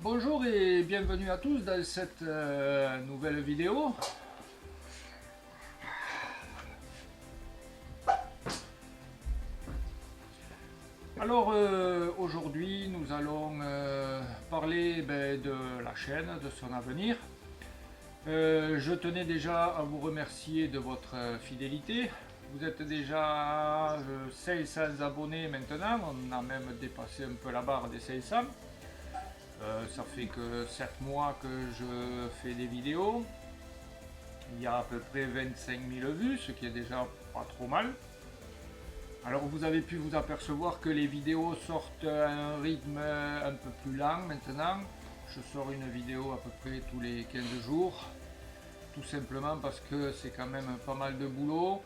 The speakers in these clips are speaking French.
Bonjour et bienvenue à tous dans cette nouvelle vidéo. Alors aujourd'hui nous allons parler de la chaîne, de son avenir. Je tenais déjà à vous remercier de votre fidélité. Vous êtes déjà 500 abonnés maintenant, on a même dépassé un peu la barre des 500. Ça fait que 7 mois que je fais des vidéos. Il y a à peu près 25 000 vues, ce qui est déjà pas trop mal. Alors vous avez pu vous apercevoir que les vidéos sortent à un rythme un peu plus lent maintenant. Je sors une vidéo à peu près tous les 15 jours. Tout simplement parce que c'est quand même pas mal de boulot.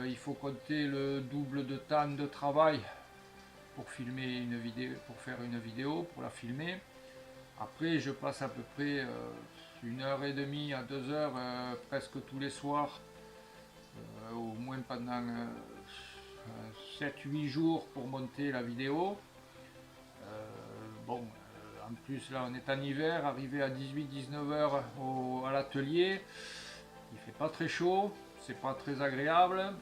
Il faut compter le double de temps de travail pour filmer une vidéo, pour faire une vidéo, pour la filmer. Après, je passe à peu près 1h30 à 2 heures presque tous les soirs, au moins pendant 7-8 jours pour monter la vidéo. En plus là on est en hiver, arrivé à 18-19 heures à l'atelier, il fait pas très chaud, c'est pas très agréable.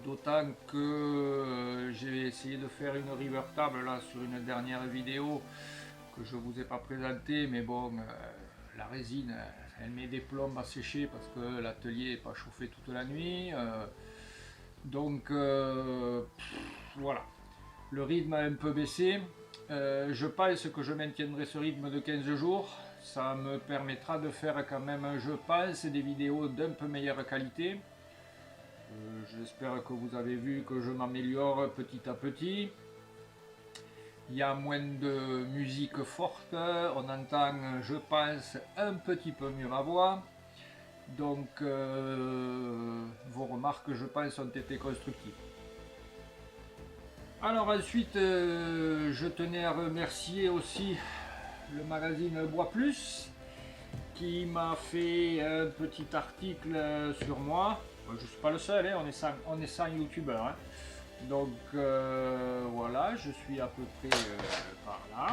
D'autant que j'ai essayé de faire une river table là sur une dernière vidéo que je vous ai pas présenté, mais bon, la résine elle met des plombs à sécher parce que l'atelier n'est pas chauffé toute la nuit. Voilà, le rythme a un peu baissé. Je pense que je maintiendrai ce rythme de 15 jours. Ça me permettra de faire quand même, je pense, des vidéos d'un peu meilleure qualité. J'espère que vous avez vu que je m'améliore petit à petit. Il y a moins de musique forte, on entend, je pense, un petit peu mieux ma voix. Donc vos remarques, je pense, ont été constructives. Alors ensuite, je tenais à remercier aussi le magazine Bois Plus qui m'a fait un petit article sur moi. Je ne suis pas le seul, hein, on est 100 youtubeurs. Hein. Donc voilà, je suis à peu près par là.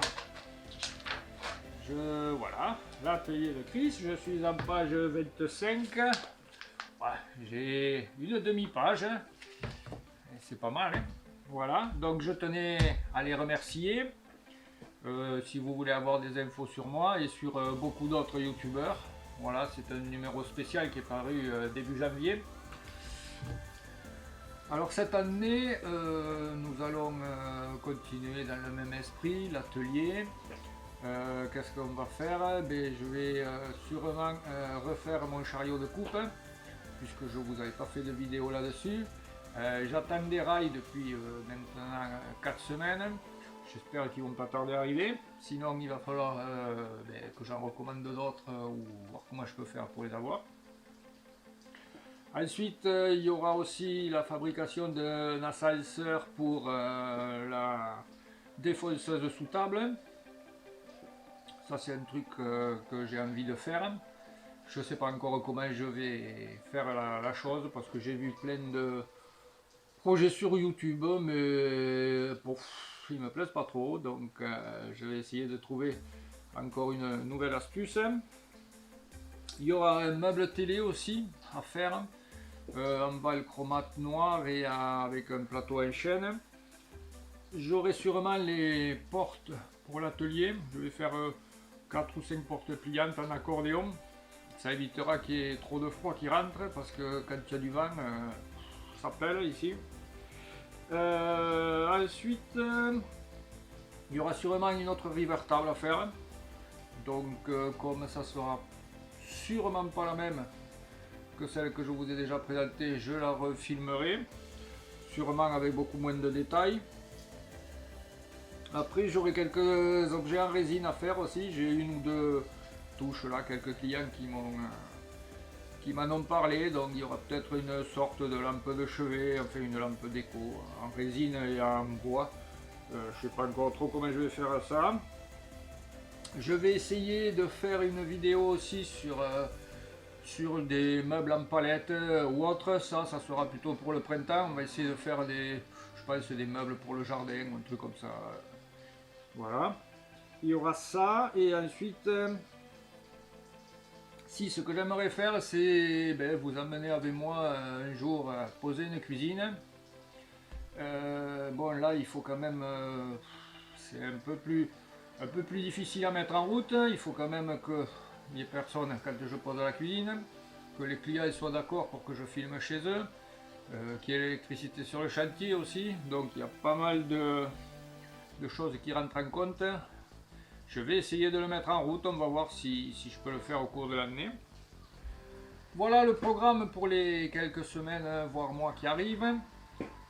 Voilà, l'atelier de Chris, je suis en page 25. Ouais, j'ai une demi-page, c'est pas mal. Hein. Voilà, donc je tenais à les remercier. Si vous voulez avoir des infos sur moi et sur beaucoup d'autres youtubeurs, voilà, c'est un numéro spécial qui est paru début janvier. Alors cette année, nous allons continuer dans le même esprit, l'atelier. Qu'est-ce qu'on va faire? Je vais sûrement refaire mon chariot de coupe, puisque je vous avais pas fait de vidéo là-dessus. J'attends des rails depuis maintenant 4 semaines. J'espère qu'ils vont pas tarder à arriver. Sinon, il va falloir que j'en recommande d'autres ou voir comment je peux faire pour les avoir. Ensuite, il y aura aussi la fabrication d'un ascenseur pour la défonceuse sous table. Ça, c'est un truc que j'ai envie de faire. Je ne sais pas encore comment je vais faire la chose parce que j'ai vu plein de projets sur YouTube, mais ils me plaisent pas trop. Donc, je vais essayer de trouver encore une nouvelle astuce. Il y aura un meuble télé aussi à faire. En valchromate noir et avec un plateau en chêne. J'aurai sûrement les portes pour l'atelier. Je vais faire 4 ou 5 portes pliantes en accordéon. Ça évitera qu'il y ait trop de froid qui rentre parce que quand il y a du vent, ça pèle ici. Ensuite, il y aura sûrement une autre river table à faire. Donc comme ça sera sûrement pas la même que celle que je vous ai déjà présentée, je la refilmerai, sûrement avec beaucoup moins de détails. Après j'aurai quelques objets en résine à faire aussi, j'ai une ou deux touches là, quelques clients qui m'en ont parlé, donc il y aura peut-être une sorte de lampe de chevet, enfin une lampe déco en résine et en bois. Je sais pas encore trop comment je vais faire ça. Je vais essayer de faire une vidéo aussi sur des meubles en palette ou autre, ça sera plutôt pour le printemps. On va essayer de faire je pense des meubles pour le jardin, un truc comme ça. Voilà. il y aura ça, et ensuite, si ce que j'aimerais faire, c'est vous emmener avec moi un jour poser une cuisine. Bon, là, il faut quand même, c'est un peu plus difficile à mettre en route. Il faut quand même qu'il n'y ait personne quand je pose la cuisine, que les clients soient d'accord pour que je filme chez eux, qu'il y ait l'électricité sur le chantier aussi. Donc, il y a pas mal de choses qui rentrent en compte. Je vais essayer de le mettre en route, on va voir si je peux le faire au cours de l'année. Voilà le programme pour les quelques semaines, voire mois qui arrivent.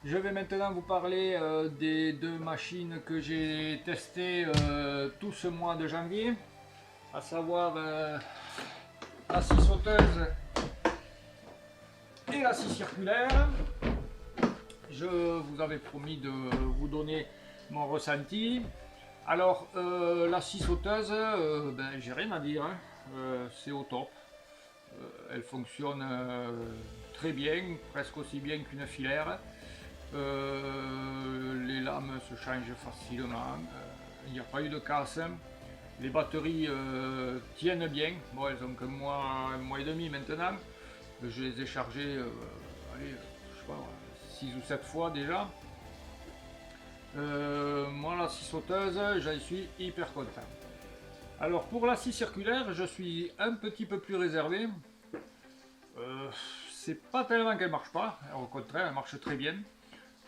Je vais maintenant vous parler des deux machines que j'ai testées tout ce mois de janvier, à savoir la scie sauteuse et la scie circulaire. Je vous avais promis de vous donner mon ressenti. Alors, la scie sauteuse, j'ai rien à dire, hein. C'est au top. Elle fonctionne très bien, presque aussi bien qu'une filaire. Les lames se changent facilement, il n'y a pas eu de casse. Les batteries tiennent bien. Bon, elles ont que un mois et demi maintenant. Je les ai chargées, allez, je sais pas, 6 ou 7 fois déjà. Moi, la scie sauteuse, j'en suis hyper content. Alors pour la scie circulaire, je suis un petit peu plus réservé. C'est pas tellement qu'elle marche pas, au contraire, elle marche très bien.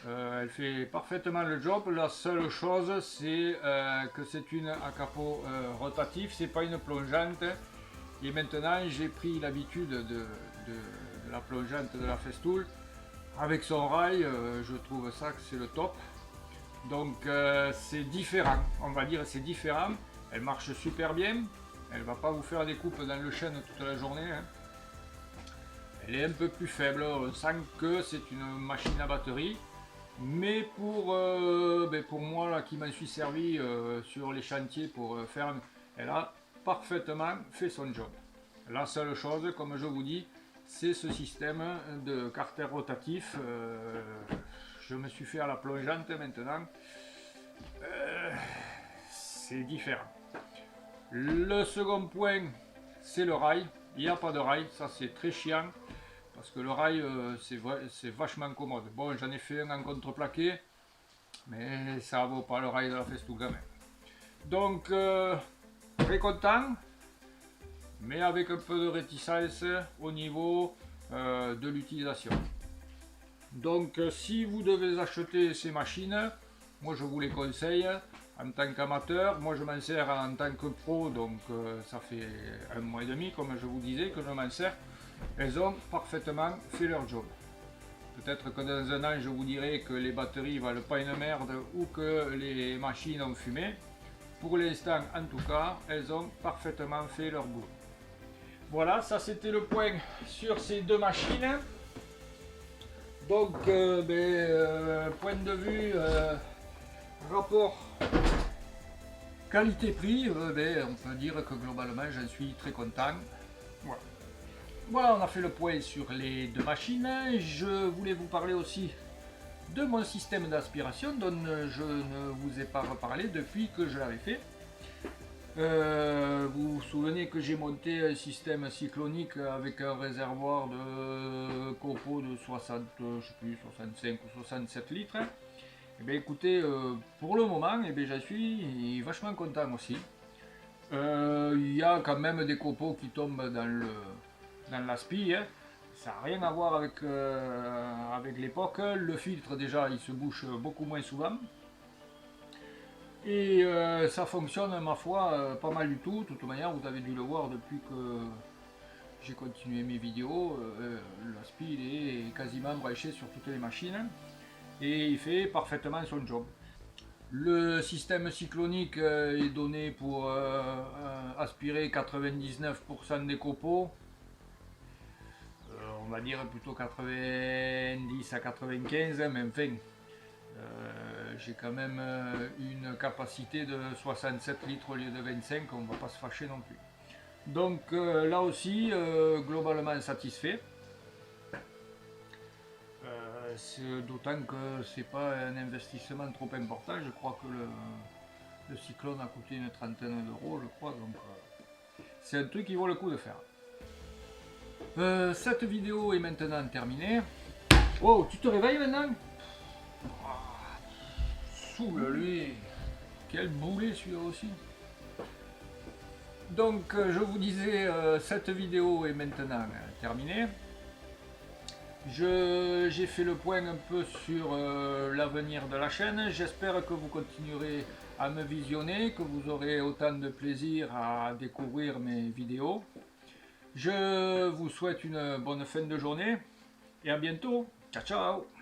Elle fait parfaitement le job. La seule chose, c'est que c'est une à capot rotatif, c'est pas une plongeante. Et maintenant, j'ai pris l'habitude de la plongeante de la Festool. Avec son rail, je trouve ça que c'est le top. Donc c'est différent, on va dire c'est différent. Elle marche super bien. Elle va pas vous faire des coupes dans le chêne toute la journée, hein. Elle est un peu plus faible, on sent que c'est une machine à batterie. Mais pour moi là, qui m'en suis servi sur les chantiers pour faire, elle a parfaitement fait son job. La seule chose, comme je vous dis, c'est ce système de carter rotatif. Je me suis fait à la plongeante maintenant. C'est différent. Le second point, c'est le rail. Il n'y a pas de rail, ça c'est très chiant. Parce que le rail, c'est vachement commode. Bon, j'en ai fait un en contreplaqué, mais ça vaut pas le rail de la Festool quand même. Donc, très content, mais avec un peu de réticence au niveau de l'utilisation. Donc, si vous devez acheter ces machines, moi je vous les conseille en tant qu'amateur. Moi je m'en sers en tant que pro, donc ça fait un mois et demi, comme je vous disais, que je m'en sers. Elles ont parfaitement fait leur job. Peut-être que dans un an, je vous dirai que les batteries valent pas une merde ou que les machines ont fumé. Pour l'instant, en tout cas, elles ont parfaitement fait leur boulot. Voilà, ça c'était le point sur ces deux machines. Donc, point de vue rapport qualité-prix, on peut dire que globalement, j'en suis très content. Voilà. Voilà, on a fait le point sur les deux machines. Je voulais vous parler aussi de mon système d'aspiration dont je ne vous ai pas reparlé depuis que je l'avais fait. Vous vous souvenez que j'ai monté un système cyclonique avec un réservoir de copeaux de 60, je sais plus, 65 ou 67 litres. Et bien écoutez, pour le moment, j'en suis vachement content aussi. Il y a quand même des copeaux qui tombent dans l'aspi, hein. Ça n'a rien à voir avec l'époque. Le filtre déjà il se bouche beaucoup moins souvent. Et ça fonctionne ma foi pas mal du tout. De toute manière vous avez dû le voir depuis que j'ai continué mes vidéos. L'aspi il est quasiment branché sur toutes les machines. Et il fait parfaitement son job. Le système cyclonique est donné pour aspirer 99% des copeaux. On va dire plutôt 90 à 95, mais enfin, j'ai quand même une capacité de 67 litres au lieu de 25, on ne va pas se fâcher non plus. Donc là aussi, globalement satisfait. D'autant que c'est pas un investissement trop important, je crois que Le Cyclone a coûté une trentaine d'euros, je crois, donc c'est un truc qui vaut le coup de faire. Cette vidéo est maintenant terminée. Wow, tu te réveilles maintenant? Soule-lui. Quel boulet celui-là aussi. Donc je vous disais, cette vidéo est maintenant terminée. J'ai fait le point un peu sur l'avenir de la chaîne. J'espère que vous continuerez à me visionner, que vous aurez autant de plaisir à découvrir mes vidéos. Je vous souhaite une bonne fin de journée et à bientôt. Ciao ciao.